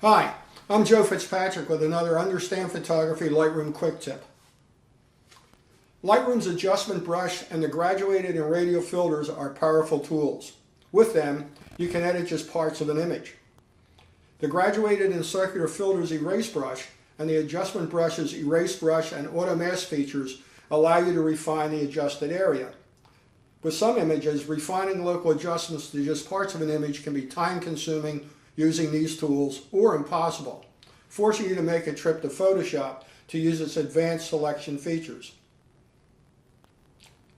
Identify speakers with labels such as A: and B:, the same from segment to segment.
A: Hi, I'm Joe Fitzpatrick with another Understand Photography Lightroom quick tip. Lightroom's adjustment brush and the graduated and radial filters are powerful tools. With them, you can edit just parts of an image. The graduated and circular filters erase brush and the adjustment brush's erase brush and auto mask features allow you to refine the adjusted area. With some images, refining local adjustments to just parts of an image can be time-consuming using these tools, or impossible, forcing you to make a trip to Photoshop to use its advanced selection features.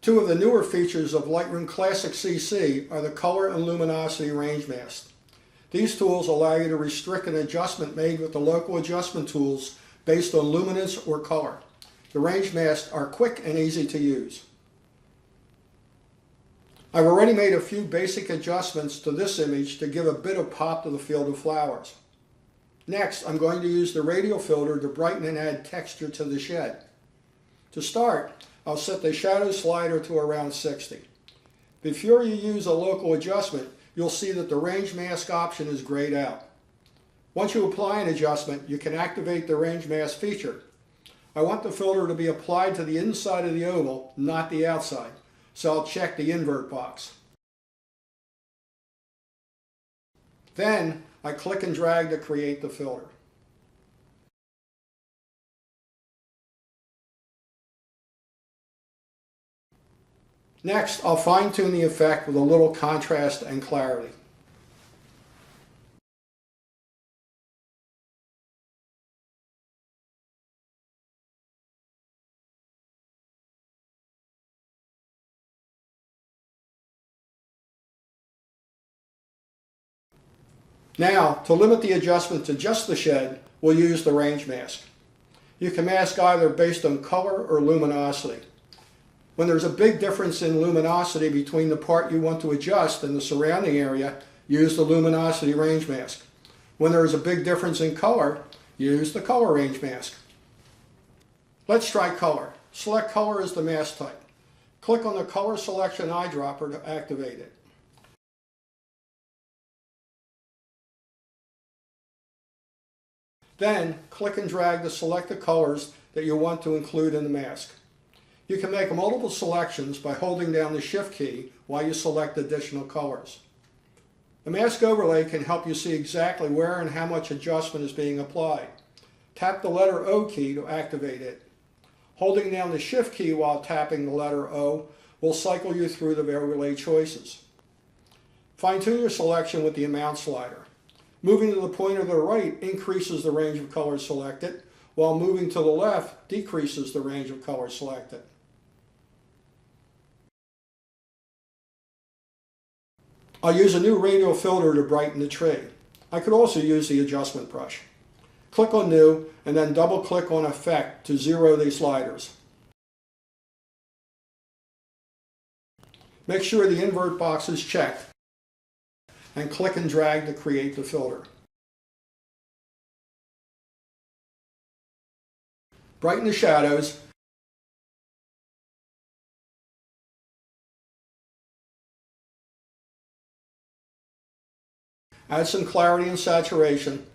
A: Two of the newer features of Lightroom Classic CC are the color and luminosity range masks. These tools allow you to restrict an adjustment made with the local adjustment tools based on luminance or color. The range masks are quick and easy to use. I've already made a few basic adjustments to this image to give a bit of pop to the field of flowers. Next, I'm going to use the Radial Filter to brighten and add texture to the shed. To start, I'll set the shadow slider to around 60. Before you use a local adjustment, you'll see that the range mask option is grayed out. Once you apply an adjustment, you can activate the range mask feature. I want the filter to be applied to the inside of the oval, not the outside. So I'll check the invert box. Then I click and drag to create the filter. Next, I'll fine-tune the effect with a little contrast and clarity. Now, to limit the adjustment to just the shed, we'll use the range mask. You can mask either based on color or luminosity. When there's a big difference in luminosity between the part you want to adjust and the surrounding area, use the luminosity range mask. When there is a big difference in color, use the color range mask. Let's try color. Select color as the mask type. Click on the color selection eyedropper to activate it. Then, click and drag to select the colors that you want to include in the mask. You can make multiple selections by holding down the Shift key while you select additional colors. The mask overlay can help you see exactly where and how much adjustment is being applied. Tap the letter O key to activate it. Holding down the Shift key while tapping the letter O will cycle you through the overlay choices. Fine-tune your selection with the amount slider. Moving to the pointer to the right increases the range of colors selected, while moving to the left decreases the range of colors selected. I'll use a new radial filter to brighten the tree. I could also use the adjustment brush. Click on New and then double-click on Effect to zero the sliders. Make sure the invert box is checked and click and drag to create the filter. Brighten the shadows. Add some clarity and saturation.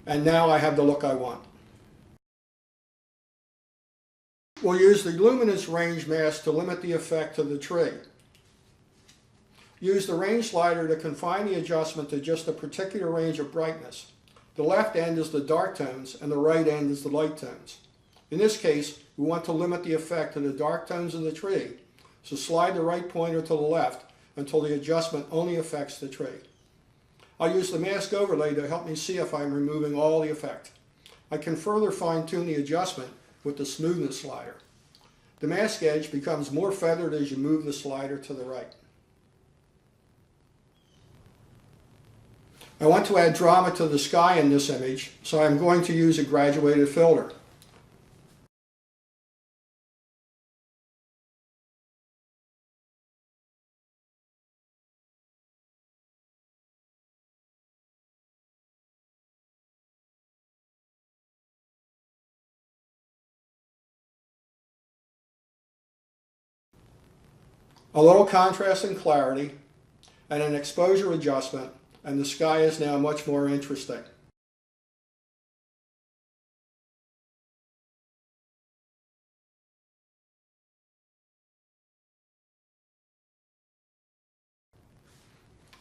A: And now I have the look I want. We'll use the luminance range mask to limit the effect to the tree. Use the range slider to confine the adjustment to just a particular range of brightness. The left end is the dark tones and the right end is the light tones. In this case, we want to limit the effect to the dark tones of the tree, so slide the right pointer to the left until the adjustment only affects the tree. I'll use the mask overlay to help me see if I'm removing all the effect. I can further fine-tune the adjustment with the smoothness slider. The mask edge becomes more feathered as you move the slider to the right. I want to add drama to the sky in this image, so I'm going to use a graduated filter. A little contrast and clarity, and an exposure adjustment, and the sky is now much more interesting.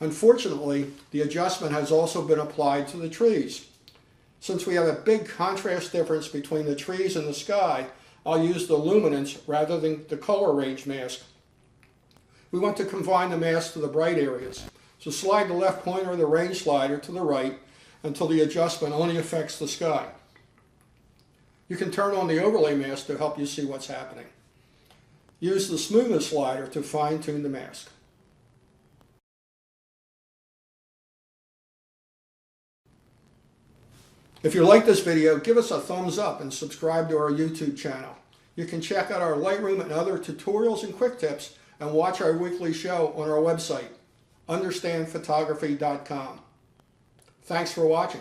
A: Unfortunately, the adjustment has also been applied to the trees. Since we have a big contrast difference between the trees and the sky, I'll use the luminance rather than the color range mask. We want to confine the mask to the bright areas. So slide the left pointer of the range slider to the right until the adjustment only affects the sky. You can turn on the overlay mask to help you see what's happening. Use the smoothness slider to fine-tune the mask. If you like this video, give us a thumbs up and subscribe to our YouTube channel. You can check out our Lightroom and other tutorials and quick tips and watch our weekly show on our website, understandphotography.com. Thanks for watching.